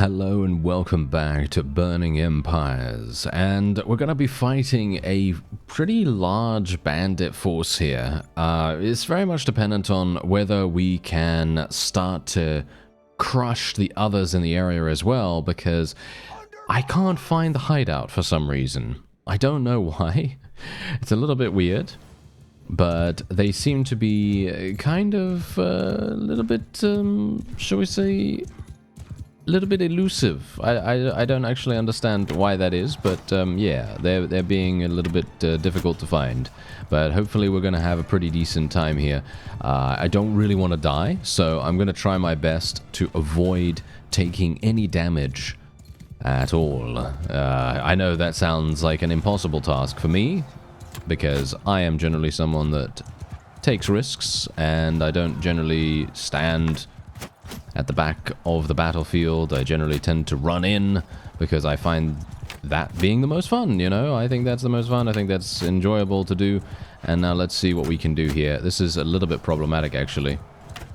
Hello and welcome back to Burning Empires, and we're going to be fighting a pretty large bandit force here. It's very much dependent on whether we can start to crush the others in the area as well, because I can't find the hideout for some reason. I don't know why. It's a little bit weird, but they seem to be kind of a little bit, shall we say, a little bit elusive. I don't actually understand why that is, but yeah, they're being a little bit difficult to find. But hopefully we're going to have a pretty decent time here. I don't really want to die, so I'm going to try my best to avoid taking any damage at all. I know that sounds like an impossible task for me, because I am generally someone that takes risks, and I don't generally stand at the back of the battlefield. I generally tend to run in because I find that being the most fun, you know? I think that's the most fun. I think that's enjoyable to do. And now let's see what we can do here. This is a little bit problematic, actually.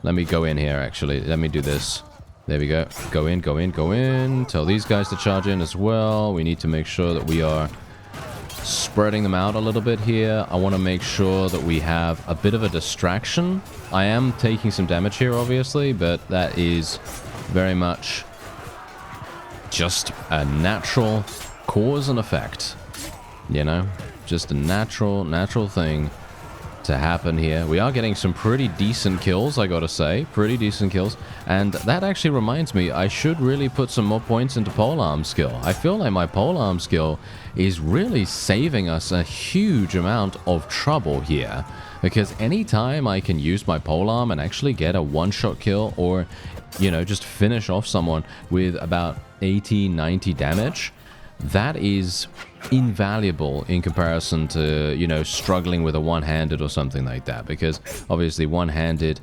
Let me go in here, actually. Let me do this. There we go. Go in, go in, go in. Tell these guys to charge in as well. We need to make sure that we are spreading them out a little bit here. I want to make sure that we have a bit of a distraction. I am taking some damage here, obviously, but that is very much just a natural cause and effect, you know, just a natural thing to happen here. We are getting some pretty decent kills, I gotta say, pretty decent kills. And that actually reminds me, I should really put some more points into polearm skill. I feel like my polearm skill is really saving us a huge amount of trouble here, because anytime I can use my polearm and actually get a one-shot kill, or, you know, just finish off someone with about 80-90 damage, that is invaluable in comparison to, you know, struggling with a one-handed or something like that, because obviously one-handed,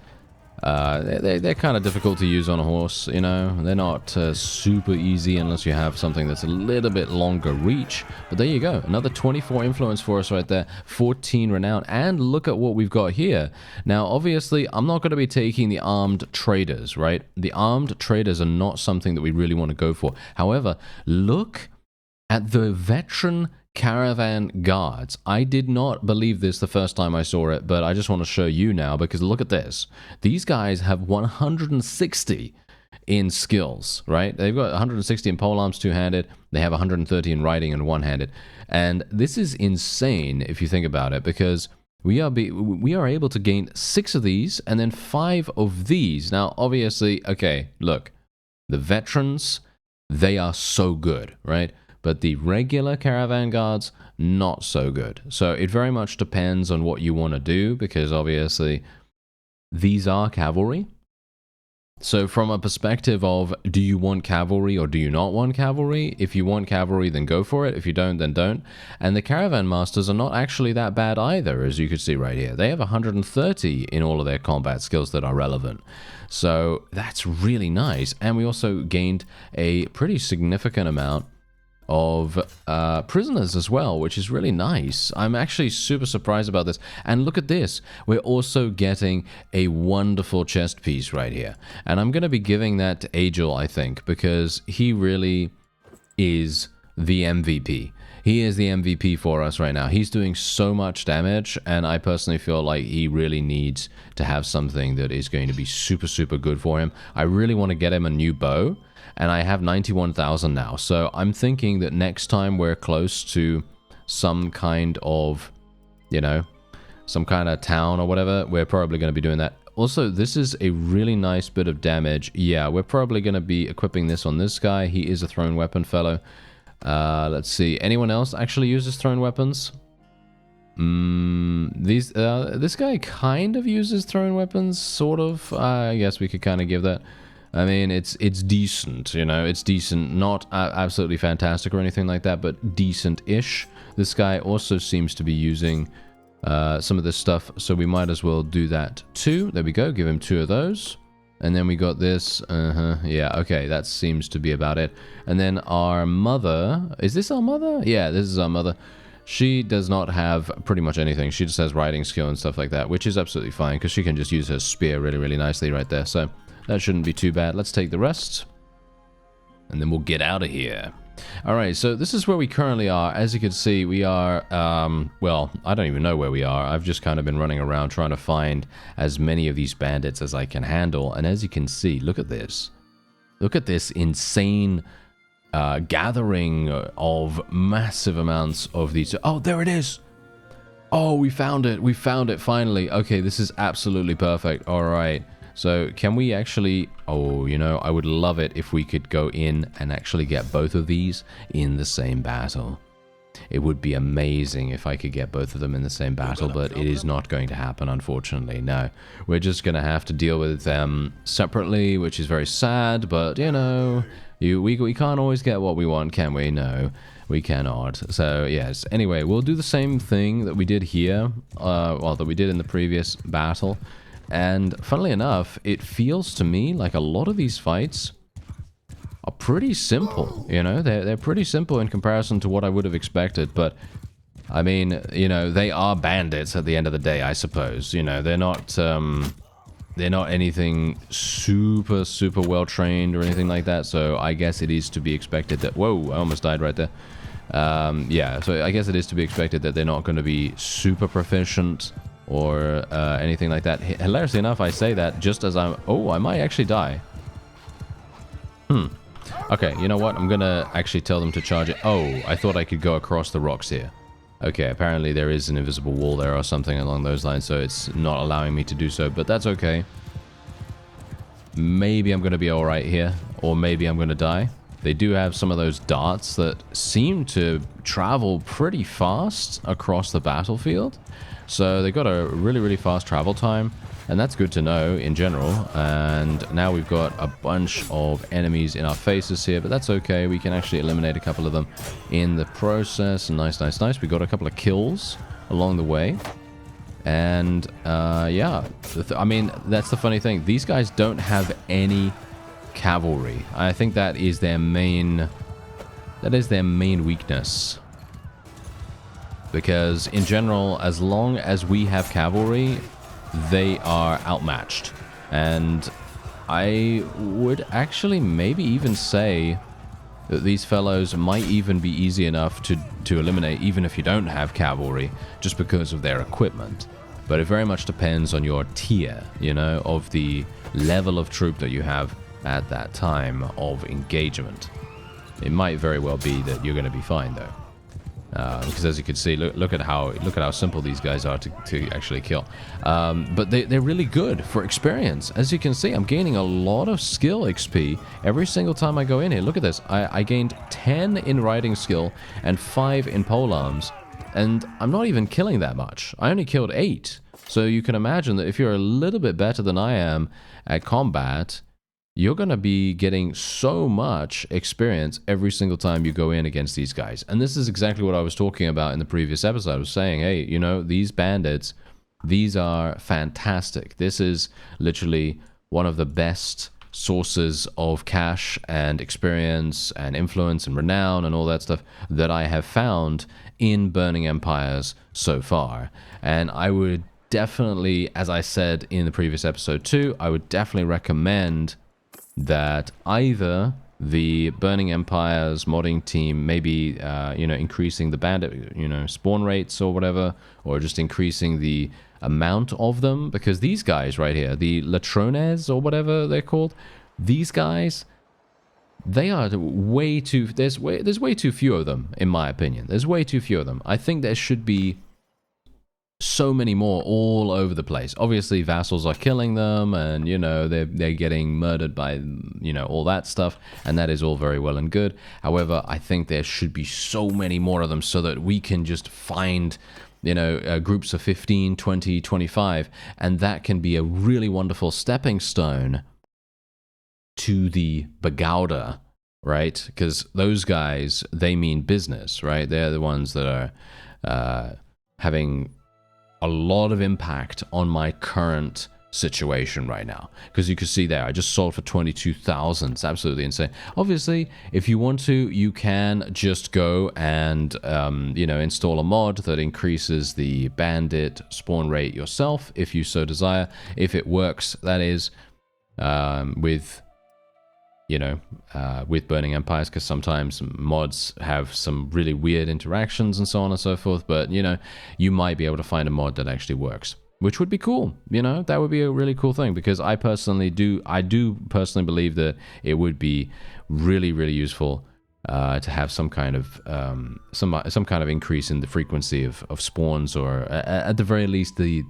they're kind of difficult to use on a horse, you know. They're not super easy unless you have something that's a little bit longer reach. But there you go, another 24 influence for us right there, 14 renown, and look at what we've got here. Now obviously I'm not going to be taking the armed traders, right? The armed traders are not something that we really want to go for. However, look at the veteran caravan guards. I did not believe this the first time I saw it, but I just want to show you now, because look at this. These guys have 160 in skills, right? They've got 160 in polearms two-handed. They have 130 in riding and one-handed. And this is insane if you think about it, because we are able to gain 6 of these and then 5 of these. Now, obviously, okay, look, the veterans, they are so good, right? But the regular caravan guards, not so good. So it very much depends on what you want to do, because obviously these are cavalry. So from a perspective of, do you want cavalry or do you not want cavalry? If you want cavalry, then go for it. If you don't, then don't. And the caravan masters are not actually that bad either, as you can see right here. They have 130 in all of their combat skills that are relevant. So that's really nice. And we also gained a pretty significant amount of prisoners as well, which is really nice. I'm actually super surprised about this. And look at this, we're also getting a wonderful chest piece right here, and I'm going to be giving that to Agil, I think, because he really is the MVP. He is the MVP for us right now. He's doing so much damage, and I personally feel like he really needs to have something that is going to be super good for him. I really want to get him a new bow, and I have 91,000 now. So I'm thinking that next time we're close to some kind of, you know, some kind of town or whatever, we're probably going to be doing that. Also, this is a really nice bit of damage. Yeah, we're probably going to be equipping this on this guy. He is a thrown weapon fellow. Let's see. Anyone else actually uses thrown weapons? This guy kind of uses thrown weapons, sort of. I guess we could kind of give that. I mean, it's decent, you know, it's decent, not absolutely fantastic or anything like that, but decent-ish. This guy also seems to be using some of this stuff, so we might as well do that too. There we go, give him 2 of those. And then we got this, yeah, okay, that seems to be about it. And then our mother, is this our mother? Yeah, this is our mother. She does not have pretty much anything. She just has riding skill and stuff like that, which is absolutely fine, because she can just use her spear really nicely right there, so that shouldn't be too bad. Let's take the rest. and then we'll get out of here. Alright, so this is where we currently are. As you can see, we are, well, I don't even know where we are. I've just kind of been running around trying to find as many of these bandits as I can handle. And as you can see, look at this. Look at this insane gathering of massive amounts of these. Oh, there it is. Oh, we found it. We found it finally. Okay, this is absolutely perfect. All right. So can we actually... Oh, you know, I would love it if we could go in and actually get both of these in the same battle. It would be amazing if I could get both of them in the same battle, but it is not going to happen, unfortunately. No, we're just going to have to deal with them separately, which is very sad, but, you know, we can't always get what we want, can we? No, we cannot. So, yes. Anyway, we'll do the same thing that we did here, well, that we did in the previous battle. And funnily enough, it feels to me like a lot of these fights are pretty simple, you know? They're pretty simple in comparison to what I would have expected, but I mean, you know, they are bandits at the end of the day, I suppose. You know, they're not anything super well trained or anything like that, so I guess it is to be expected that... Whoa, I almost died right there. Yeah, so I guess it is to be expected that they're not going to be super proficient or anything like that. Hilariously enough, I say that just as I'm... Oh, I might actually die. Okay, you know what? I'm gonna actually tell them to charge it. Oh, I thought I could go across the rocks here. Okay, apparently there is an invisible wall there or something along those lines, so it's not allowing me to do so, but that's okay. Maybe I'm gonna be alright here, or maybe I'm gonna die. They do have some of those darts that seem to travel pretty fast across the battlefield. So they got a really fast travel time, and that's good to know in general. And now we've got a bunch of enemies in our faces here, but that's okay. We can actually eliminate a couple of them in the process. Nice. We got a couple of kills along the way. And yeah, I mean, that's the funny thing. These guys don't have any cavalry. I think that is their main weakness. Because in general, as long as we have cavalry, they are outmatched. And I would actually maybe even say that these fellows might even be easy enough to eliminate, even if you don't have cavalry, just because of their equipment. But it very much depends on your tier, you know, of the level of troop that you have at that time of engagement. It might very well be that you're going to be fine, though. Because as you can see, look at how simple these guys are to actually kill. But they're really good for experience. As you can see, I'm gaining a lot of skill XP every single time I go in here. Look at this. I gained 10 in riding skill and 5 in polearms. And I'm not even killing that much. I only killed 8. So you can imagine that if you're a little bit better than I am at combat, you're going to be getting so much experience every single time you go in against these guys. And this is exactly what I was talking about in the previous episode. I was saying, hey, you know, these bandits, these are fantastic. This is literally one of the best sources of cash and experience and influence and renown and all that stuff that I have found in Burning Empires so far. And I would definitely, as I said in the previous episode too, I would definitely recommend that either the Burning Empires modding team maybe, you know, increasing the bandit, you know, spawn rates or whatever, or just increasing the amount of them, because these guys right here, the Latrones or whatever they're called, these guys, they are way too, there's way too few of them, in my opinion. There's way too few of them. I think there should be so many more all over the place. Obviously, vassals are killing them, and, you know, they're getting murdered by, you know, all that stuff, and that is all very well and good. However, I think there should be so many more of them so that we can just find, you know, groups of 15, 20, 25, and that can be a really wonderful stepping stone to the Begauda, right? Because those guys, they mean business, right? They're the ones that are having a lot of impact on my current situation right now. Because you can see there, I just sold for 22,000. It's absolutely insane. Obviously, if you want to, you can just go and, you know, install a mod that increases the bandit spawn rate yourself, if you so desire. If it works, that is, with you know, with Burning Empires, because sometimes mods have some really weird interactions and so on and so forth, but, you know, you might be able to find a mod that actually works, which would be cool. You know, that would be a really cool thing, because I do personally believe that it would be really, really useful to have some kind of some kind of increase in the frequency of spawns, or at the very least the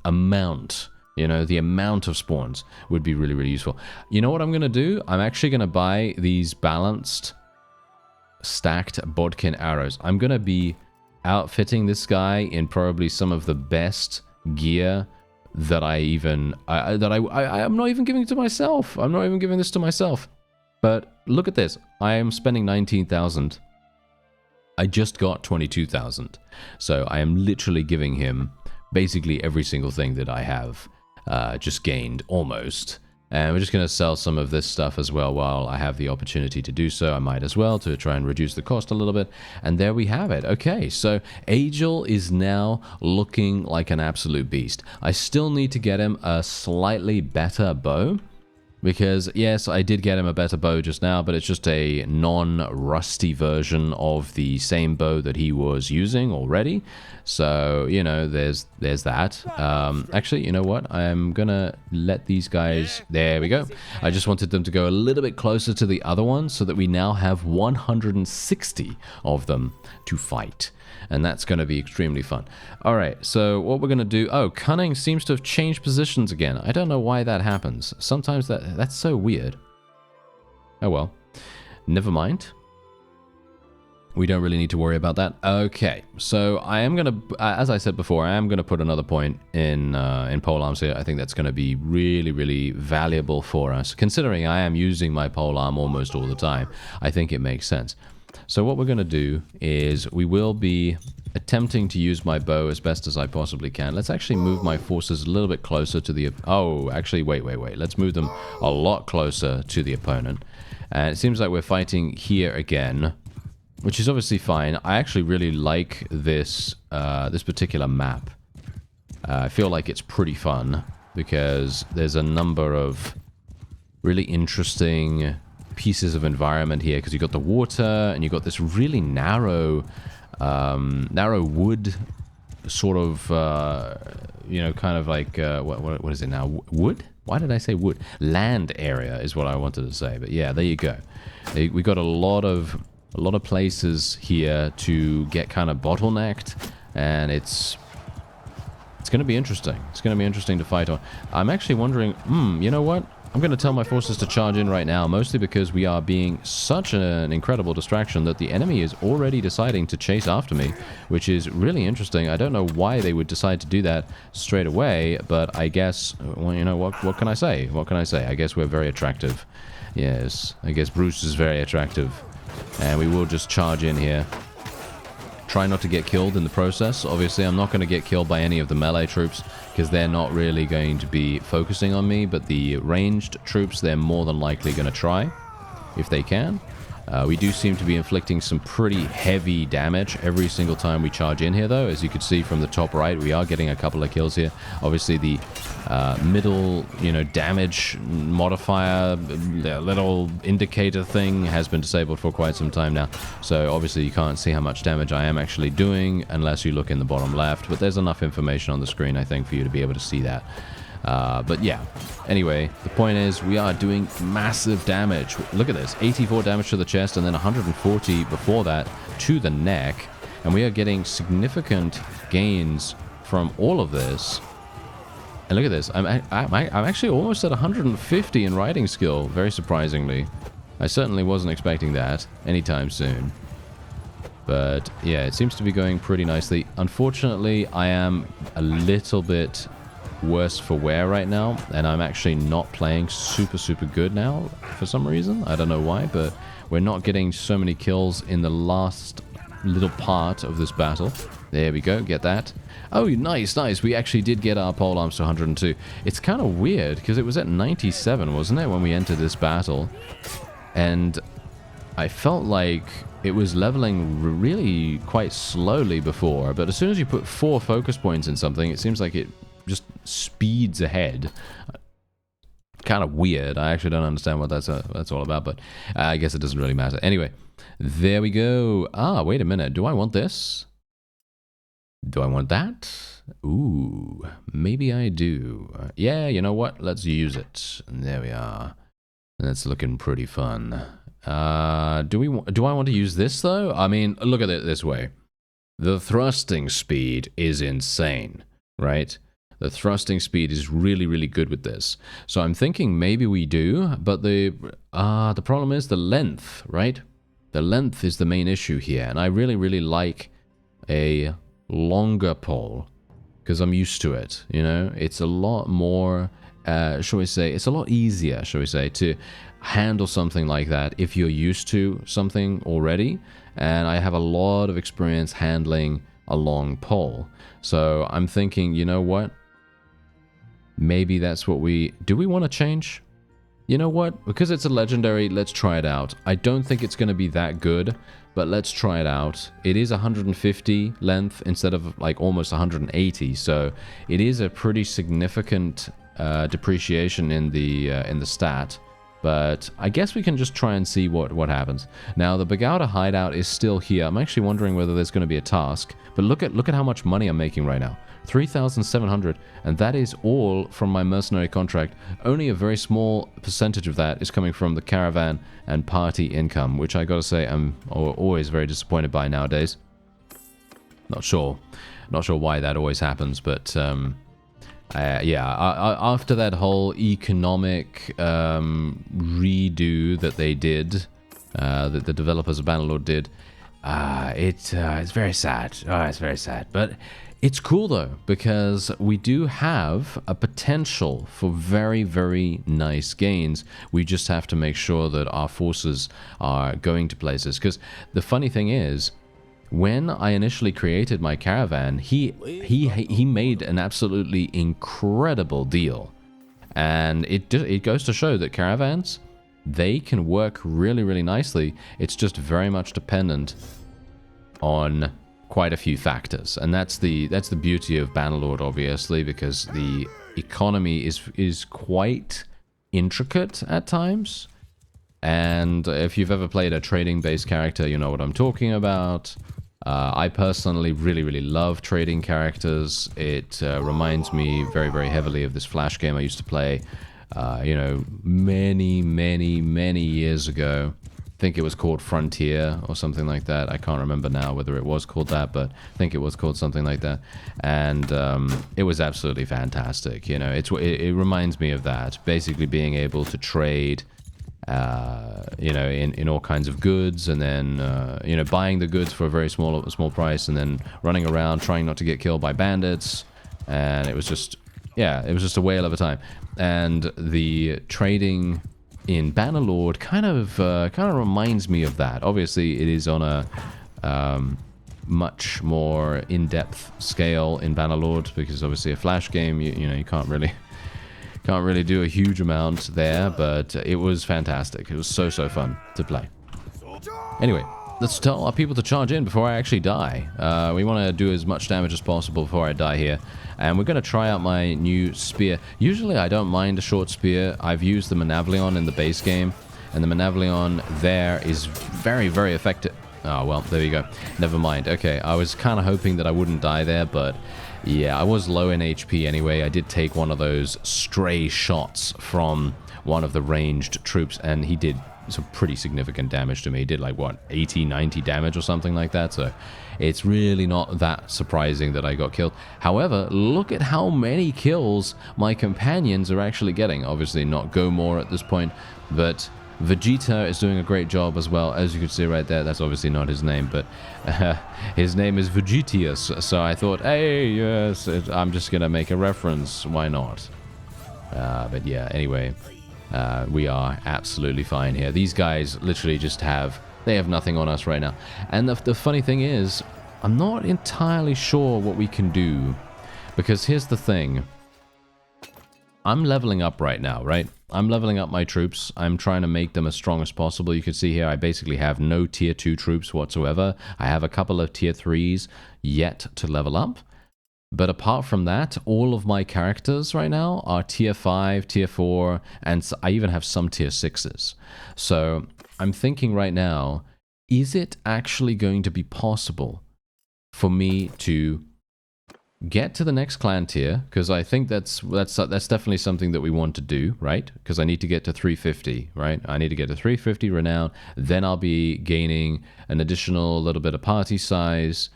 amount. You know, the amount of spawns would be really, really useful. You know what I'm going to do? I'm actually going to buy these balanced stacked bodkin arrows. I'm going to be outfitting this guy in probably some of the best gear that I'm not even giving to myself. I'm not even giving this to myself. But look at this. I am spending 19,000. I just got 22,000. So I am literally giving him basically every single thing that I have just gained, almost. And we're just going to sell some of this stuff as well while I have the opportunity to do so. I might as well, to try and reduce the cost a little bit. And there we have it. Okay, so Angel is now looking like an absolute beast. I still need to get him a slightly better bow. Because, yes, I did get him a better bow just now, but it's just a non-rusty version of the same bow that he was using already. So, you know, there's that. Actually, you know what? I'm gonna let these guys... There we go. I just wanted them to go a little bit closer to the other ones so that we now have 160 of them to fight. And that's going to be extremely fun. Alright, so what we're going to do... Oh, Cunning seems to have changed positions again. I don't know why that happens. Sometimes that's so weird. Oh well. Never mind. We don't really need to worry about that. Okay, so I am going to... as I said before, I am going to put another point in polearms here. I think that's going to be really, really valuable for us. Considering I am using my polearm almost all the time, I think it makes sense. So what we're going to do is we will be attempting to use my bow as best as I possibly can. Let's actually move my forces a little bit closer to the... Oh, actually, wait. Let's move them a lot closer to the opponent. And it seems like we're fighting here again, which is obviously fine. I actually really like this, this particular map. I feel like it's pretty fun because there's a number of really interesting pieces of environment here, because you've got the water and you've got this really narrow wood sort of you know, kind of like what is it now, wood? Why did I say wood? Land area is what I wanted to say, but yeah, there you go. We got a lot of places here to get kind of bottlenecked, and it's going to be interesting. It's going to be interesting to fight on. I'm actually wondering, you know what? I'm going to tell my forces to charge in right now, mostly because we are being such an incredible distraction that the enemy is already deciding to chase after me, which is really interesting. I don't know why they would decide to do that straight away, but I guess, well, you know, what can I say? What can I say? I guess we're very attractive. Yes, I guess Bruce is very attractive. And we will just charge in here. Try not to get killed in the process. Obviously, I'm not going to get killed by any of the melee troops because they're not really going to be focusing on me, but the ranged troops, they're more than likely going to try if they can. We do seem to be inflicting some pretty heavy damage every single time we charge in here, though. As you can see from the top right, we are getting a couple of kills here. Obviously, the middle, you know, damage modifier, the little indicator thing has been disabled for quite some time now. So obviously, you can't see how much damage I am actually doing unless you look in the bottom left. But there's enough information on the screen, I think, for you to be able to see that. But yeah, anyway, the point is we are doing massive damage. Look at this, 84 damage to the chest and then 140 before that to the neck. And we are getting significant gains from all of this. And look at this, I'm actually almost at 150 in riding skill, very surprisingly. I certainly wasn't expecting that anytime soon. But yeah, it seems to be going pretty nicely. Unfortunately, I am a little bit worse for wear right now, and I'm actually not playing super good now for some reason. I don't know why, but we're not getting so many kills in the last little part of this battle. There we go, get that. Oh, nice. We actually did get our polearms to 102. It's kind of weird because it was at 97, wasn't it, when we entered this battle? And I felt like it was leveling really quite slowly before, but as soon as you put 4 focus points in something, it seems like it just speeds ahead. kind of weird. I actually don't understand what that's all about, but I guess it doesn't really matter. Anyway, there we go. Ah, wait a minute. Do I want this? Do I want that? Ooh, maybe I do. Yeah, you know what? Let's use it. There we are. That's looking pretty fun. Do I want to use this though? I mean, look at it this way. The thrusting speed is insane, right? The thrusting speed is really, really good with this. So I'm thinking maybe we do, but the problem is the length, right? The length is the main issue here, and I really, really like a longer pole because I'm used to it, you know? It's a lot more, shall we say, it's a lot easier, shall we say, to handle something like that if you're used to something already, and I have a lot of experience handling a long pole. So I'm thinking, you know what? Maybe that's what do we want to change? You know what? Because it's a legendary, let's try it out. I don't think it's going to be that good, but let's try it out. It is 150 length instead of like almost 180, so it is a pretty significant depreciation in the stat. But I guess we can just try and see what happens. Now, the Bagauda hideout is still here. I'm actually wondering whether there's going to be a task. But look at how much money I'm making right now. 3,700, and that is all from my mercenary contract. Only a very small percentage of that is coming from the caravan and party income, which I gotta say I'm always very disappointed by nowadays. Not sure why that always happens, but yeah, after that whole economic redo that they did, that the developers of Bannerlord did, it's very sad. Oh, it's very sad, but it's cool though, because we do have a potential for very, very nice gains. We just have to make sure that our forces are going to places. Because the funny thing is, when I initially created my caravan, he made an absolutely incredible deal. And it goes to show that caravans, they can work really, really nicely. It's just very much dependent on quite a few factors, and that's the beauty of Bannerlord, obviously, because the economy is quite intricate at times. And if you've ever played a trading-based character, you know what I'm talking about. I personally really, really love trading characters. It reminds me very, very heavily of this Flash game I used to play, you know, many, many, many years ago. I think it was called Frontier or something like that. I can't remember now whether it was called that, but I think it was called something like that. And it was absolutely fantastic. You know, it reminds me of that. Basically being able to trade, you know, in all kinds of goods, and then, you know, buying the goods for a very small price, and then running around trying not to get killed by bandits. And it was just, yeah, it was just a whale of a time. And the trading in Bannerlord kind of reminds me of that. Obviously, it is on a much more in-depth scale in Bannerlord, because obviously a Flash game, you know, you can't really do a huge amount there, but it was fantastic. It was so fun to play. Anyway, let's tell our people to charge in before I actually die. We want to do as much damage as possible before I die here. And we're going to try out my new spear. Usually I don't mind a short spear. I've used the Manavlion in the base game, and the Manavlion there is very, very effective. Oh, well, there you go. Never mind. Okay, I was kind of hoping that I wouldn't die there, but yeah, I was low in HP anyway. I did take one of those stray shots from one of the ranged troops, and he did some pretty significant damage to me. He did like, what, 80, 90 damage or something like that, so it's really not that surprising that I got killed. However, look at how many kills my companions are actually getting. Obviously not Gomor at this point, but Vegeta is doing a great job as well. As you can see right there, that's obviously not his name, but his name is Vegetius, so I thought, hey, yes, I'm just gonna make a reference, why not? But yeah, anyway, we are absolutely fine here. These guys literally just they have nothing on us right now. And the funny thing is, I'm not entirely sure what we can do, because here's the thing. I'm leveling up right now, right? I'm leveling up my troops. I'm trying to make them as strong as possible. You can see here, I basically have no tier 2 troops whatsoever. I have a couple of tier 3s yet to level up. But apart from that, all of my characters right now are tier 5, tier 4, and I even have some tier 6s. So I'm thinking right now, is it actually going to be possible for me to get to the next clan tier? Because I think that's definitely something that we want to do, right? Because I need to get to 350, right? I need to get to 350 renown, then I'll be gaining an additional little bit of party size.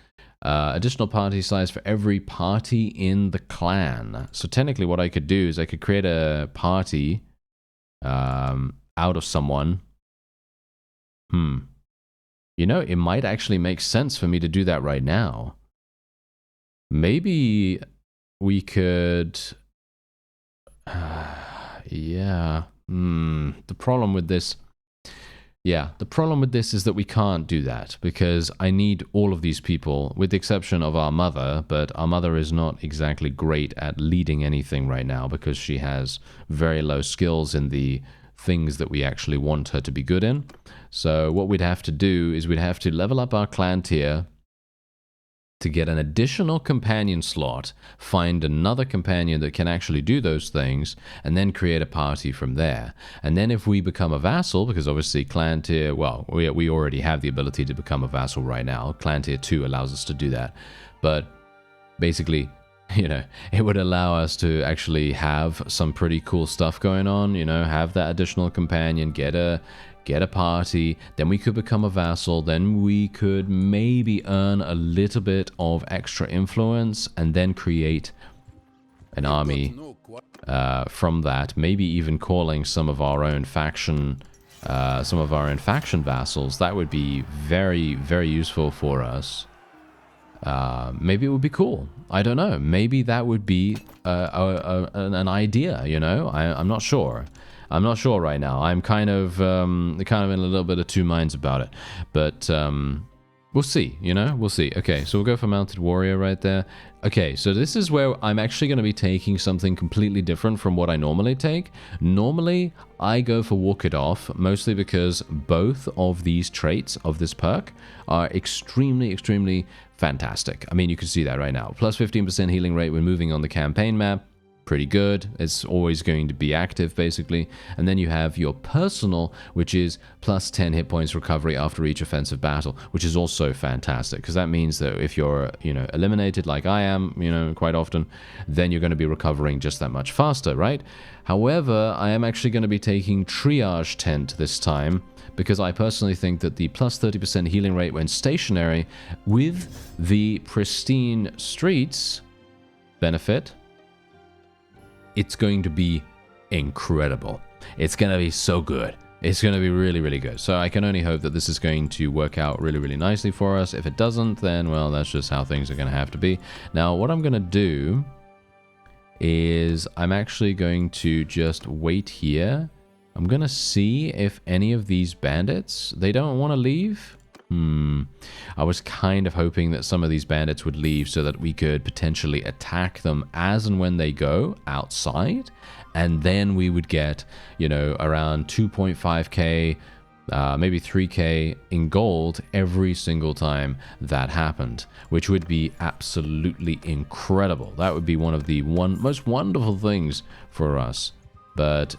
Additional party size for every party in the clan. So technically what I could do is I could create a party out of someone. You know, it might actually make sense for me to do that right now. Maybe we could... yeah. The problem with this... Yeah, the problem with this is that we can't do that, because I need all of these people, with the exception of our mother, but our mother is not exactly great at leading anything right now, because she has very low skills in the things that we actually want her to be good in. So what we'd have to do is we'd have to level up our clan tier to get an additional companion slot, find another companion that can actually do those things, and then create a party from there. And then if we become a vassal, because obviously clan tier, well, we already have the ability to become a vassal right now. Clan tier 2 allows us to do that. But basically, you know, it would allow us to actually have some pretty cool stuff going on, you know, have that additional companion, get a party, then we could become a vassal, then we could maybe earn a little bit of extra influence, and then create an army from that, maybe even calling some of our own faction vassals. That would be very, very useful for us. Maybe it would be cool. I don't know. Maybe that would be an idea, you know? I'm not sure. I'm not sure right now. I'm kind of in a little bit of two minds about it. But we'll see, you know? We'll see. Okay, so we'll go for Mounted Warrior right there. Okay, so this is where I'm actually going to be taking something completely different from what I normally take. Normally, I go for Walk It Off, mostly because both of these traits of this perk are extremely, extremely fantastic. I mean, you can see that right now. Plus 15% healing rate when moving on the campaign map. Pretty good. It's always going to be active, basically. And then you have your personal, which is plus 10 hit points recovery after each offensive battle, which is also fantastic, because that means that if you're, you know, eliminated like I am, you know, quite often, then you're going to be recovering just that much faster, right? However, I am actually going to be taking Triage Tent this time, because I personally think that the plus 30% healing rate when stationary with the Pristine Streets benefit, it's going to be incredible. It's going to be so good. It's going to be really, really good. So I can only hope that this is going to work out really, really nicely for us. If it doesn't, then, well, that's just how things are going to have to be. Now, what I'm going to do is I'm actually going to just wait here. I'm going to see if any of these bandits, they don't want to leave. I was kind of hoping that some of these bandits would leave so that we could potentially attack them as and when they go outside, and then we would get, you know, around 2.5k, maybe 3k in gold every single time that happened, which would be absolutely incredible. That would be one of the most wonderful things for us. But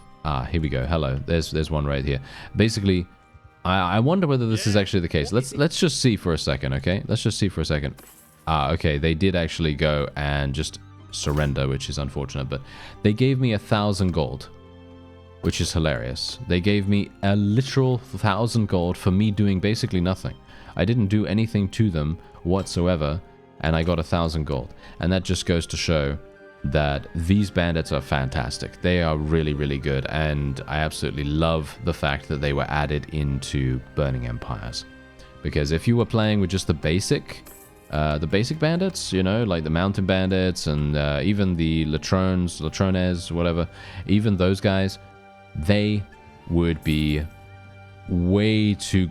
here we go. Hello, there's one right here. Basically, I wonder whether this is actually the case. Let's just see for a second, okay? Let's just see for a second. Okay, they did actually go and just surrender, which is unfortunate, but they gave me 1,000 gold, which is hilarious. They gave me a literal 1,000 gold for me doing basically nothing. I didn't do anything to them whatsoever, and I got 1,000 gold. And that just goes to show that these bandits are fantastic. They are really, really good, and I absolutely love the fact that they were added into Burning Empires. Because if you were playing with just the basic bandits, you know, like the mountain bandits and even the Latrones, whatever, even those guys, they would be way too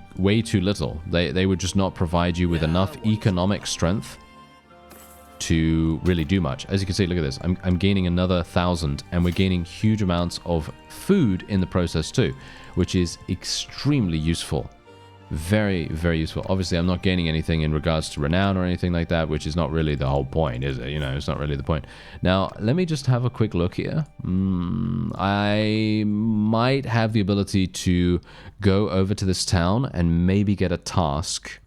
little. They would just not provide you with enough economic strength to really do much. As you can see, look at this. I'm gaining another 1,000, and we're gaining huge amounts of food in the process too, which is extremely useful. Very, very useful. Obviously, I'm not gaining anything in regards to renown or anything like that, which is not really the whole point, is it? You know, it's not really the point. Now, let me just have a quick look here. I might have the ability to go over to this town and maybe get a task.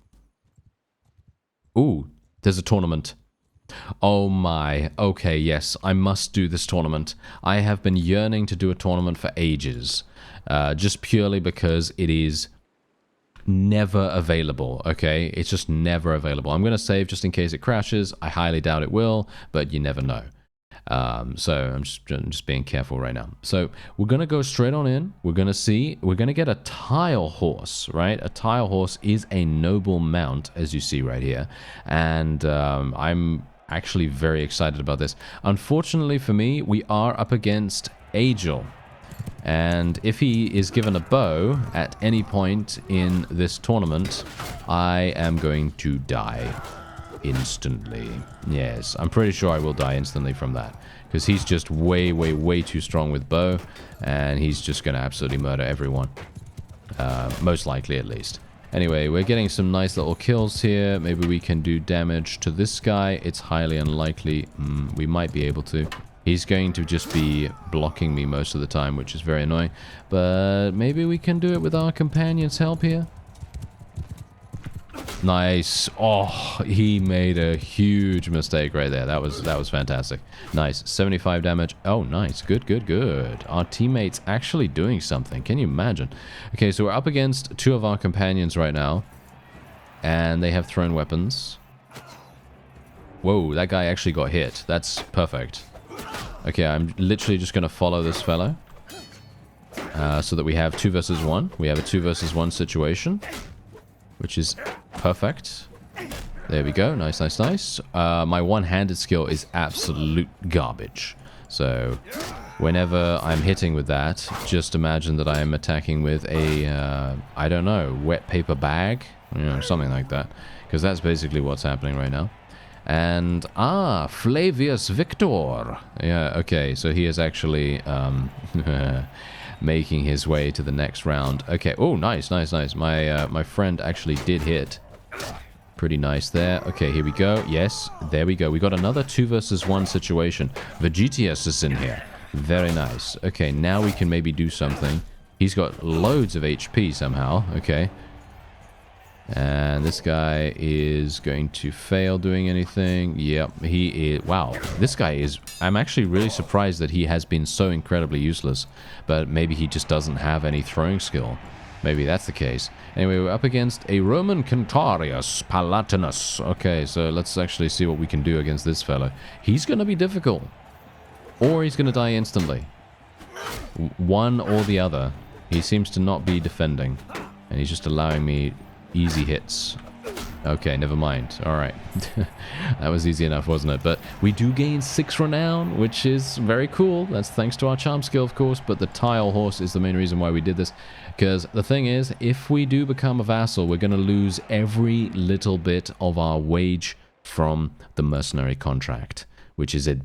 Ooh, there's a tournament. Oh my. Okay, yes, I must do this tournament. I have been yearning to do a tournament for ages. Just purely because it is never available, okay? It's just never available. I'm going to save just in case it crashes. I highly doubt it will, but you never know. So I'm just being careful right now. So we're going to go straight on in. We're going to see. We're going to get a tile horse, right? A tile horse is a noble mount, as you see right here. And I'm actually very excited about this. Unfortunately for me, we are up against Agil. And if he is given a bow at any point in this tournament, I am going to die instantly. Yes, I'm pretty sure I will die instantly from that. Because he's just way, way, way too strong with bow. And he's just going to absolutely murder everyone. Most likely, at least. Anyway, we're getting some nice little kills here. Maybe we can do damage to this guy. It's highly unlikely. We might be able to. He's going to just be blocking me most of the time, which is very annoying. But maybe we can do it with our companion's help here. Nice. Oh, he made a huge mistake right there. That was fantastic. Nice. 75 damage. Oh, nice. Good, good, good. Our teammate's actually doing something. Can you imagine? Okay, so we're up against two of our companions right now. And they have thrown weapons. Whoa, that guy actually got hit. That's perfect. Okay, I'm literally just going to follow this fellow. So that we have 2 versus 1. We have a 2 versus 1 situation. Which is perfect. There we go. Nice, nice, nice. My one-handed skill is absolute garbage. So, whenever I'm hitting with that, just imagine that I am attacking with a, I don't know, wet paper bag? You know, something like that. Because that's basically what's happening right now. And, Flavius Victor. Yeah, okay, so he is actually making his way to the next round. Okay, oh, nice, nice, nice. My friend actually did hit. Pretty nice there. Okay, here we go. Yes, there we go. We got another 2 versus 1 situation. Vegetius is in here. Very nice. Okay, now we can maybe do something. He's got loads of HP somehow. Okay. And this guy is going to fail doing anything. Yep, he is. Wow, this guy is. I'm actually really surprised that he has been so incredibly useless. But maybe he just doesn't have any throwing skill. Maybe that's the case. Anyway, we're up against a Roman Cantarius Palatinus. Okay, so let's actually see what we can do against this fellow. He's going to be difficult. Or he's going to die instantly. One or the other. He seems to not be defending. And he's just allowing me easy hits. Okay, never mind. Alright. That was easy enough, wasn't it? But we do gain 6 renown, which is very cool. That's thanks to our charm skill, of course, but the tile horse is the main reason why we did this. Because the thing is, if we do become a vassal, we're going to lose every little bit of our wage from the mercenary contract, which is a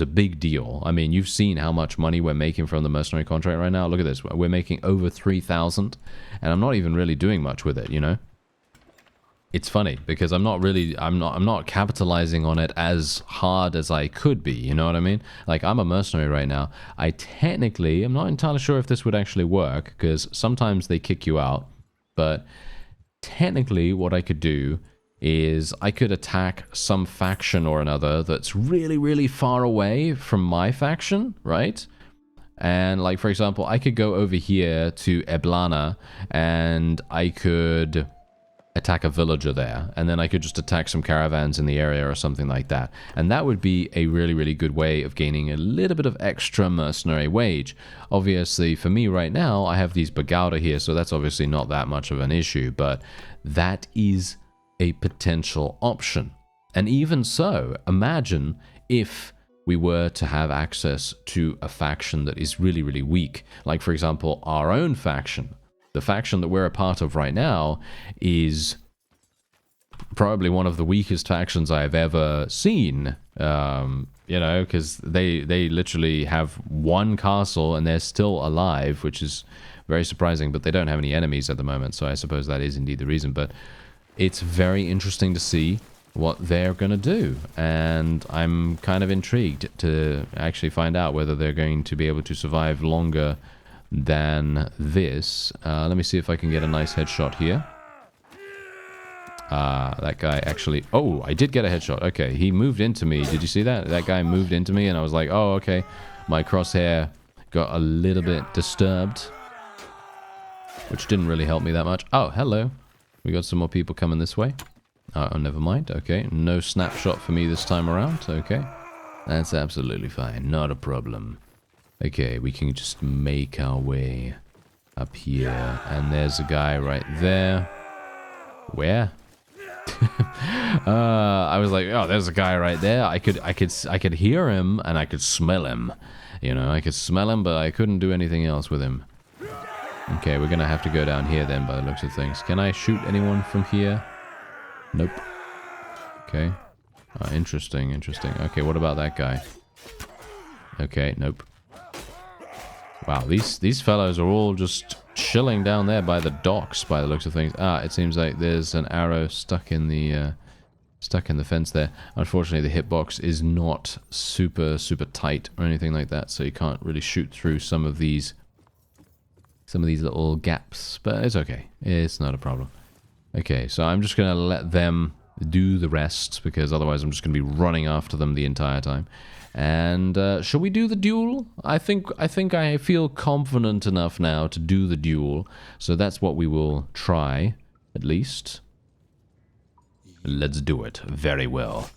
big deal. I mean, you've seen how much money we're making from the mercenary contract right now. Look at this. We're making over 3,000, and I'm not even really doing much with it, you know? It's funny because I'm not capitalizing on it as hard as I could be, you know what I mean? Like, I'm a mercenary right now. I'm not entirely sure if this would actually work because sometimes they kick you out, but technically what I could do is I could attack some faction or another that's really, really far away from my faction, right? And like, for example, I could go over here to Eblana and I could attack a villager there, and then I could just attack some caravans in the area or something like that. And that would be a really, really good way of gaining a little bit of extra mercenary wage. Obviously, for me right now, I have these Bagauda here, so that's obviously not that much of an issue, but that is a potential option. And even so, imagine if we were to have access to a faction that is really, really weak. Like, for example, our own faction. The faction that we're a part of right now is probably one of the weakest factions I have ever seen. You know, because they literally have 1 castle and they're still alive, which is Very surprising, but they don't have any enemies at the moment, so I suppose that is indeed the reason. But it's very interesting to see what they're going to do, and I'm kind of intrigued to actually find out whether they're going to be able to survive longer than this. Let me see if I can get a nice headshot here. That guy actually... Oh, I did get a headshot. Okay, he moved into me. Did you see that? That guy moved into me, and I was like, oh, okay. My crosshair got a little bit disturbed, which didn't really help me that much. Oh, hello. We got some more people coming this way. Oh, never mind. Okay, no snapshot for me this time around. Okay, that's absolutely fine. Not a problem. Okay, we can just make our way up here. And there's a guy right there. Where? I was like, oh, there's a guy right there. I could hear him and I could smell him. You know, I could smell him, but I couldn't do anything else with him. Okay, we're gonna have to go down here then, by the looks of things. Can I shoot anyone from here? Nope. Okay. Interesting, interesting. Okay, what about that guy? Okay, nope. Wow, these fellows are all just chilling down there by the docks, by the looks of things. It seems like there's an arrow stuck in the fence there. Unfortunately, the hitbox is not super tight or anything like that, so you can't really shoot through some of these little gaps. But it's okay. It's not a problem. Okay, so I'm just gonna let them do the rest, because otherwise I'm just gonna be running after them the entire time. And shall we do the duel? I think I feel confident enough now to do the duel, so that's what we will try, at least. Let's do it. Very well.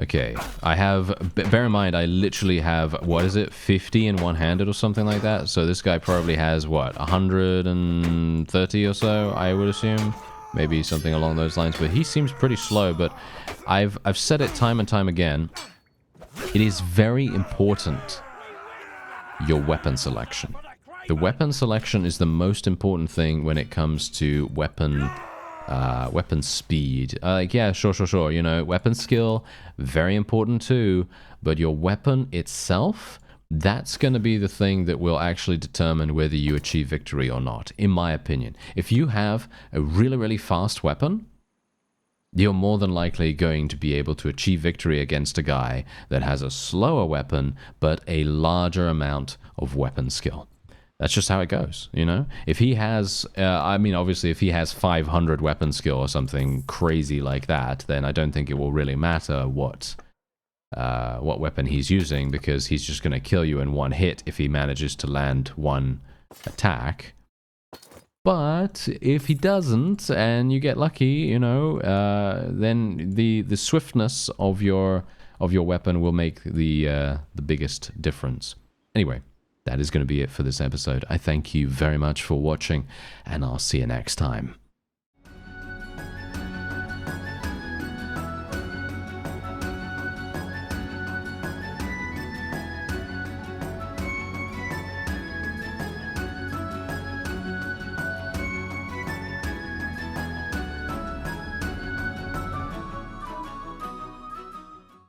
Okay, I have... Bear in mind, I literally have, what is it, 50 in one-handed or something like that? So this guy probably has, what, 130 or so, I would assume? Maybe something along those lines, but he seems pretty slow. But I've said it time and time again. It is very important, your weapon selection. The weapon selection is the most important thing when it comes to weapon speed. Yeah, sure. You know, weapon skill, very important too. But your weapon itself, that's going to be the thing that will actually determine whether you achieve victory or not, in my opinion. If you have a really fast weapon, you're more than likely going to be able to achieve victory against a guy that has a slower weapon, but a larger amount of weapon skill. That's just how it goes, you know? If he has, I mean, obviously, if he has 500 weapon skill or something crazy like that, then I don't think it will really matter what weapon he's using, because he's just going to kill you in one hit if he manages to land one attack. But if he doesn't, and you get lucky, you know, then the swiftness of your weapon will make the biggest difference. Anyway, that is going to be it for this episode. I thank you very much for watching, and I'll see you next time.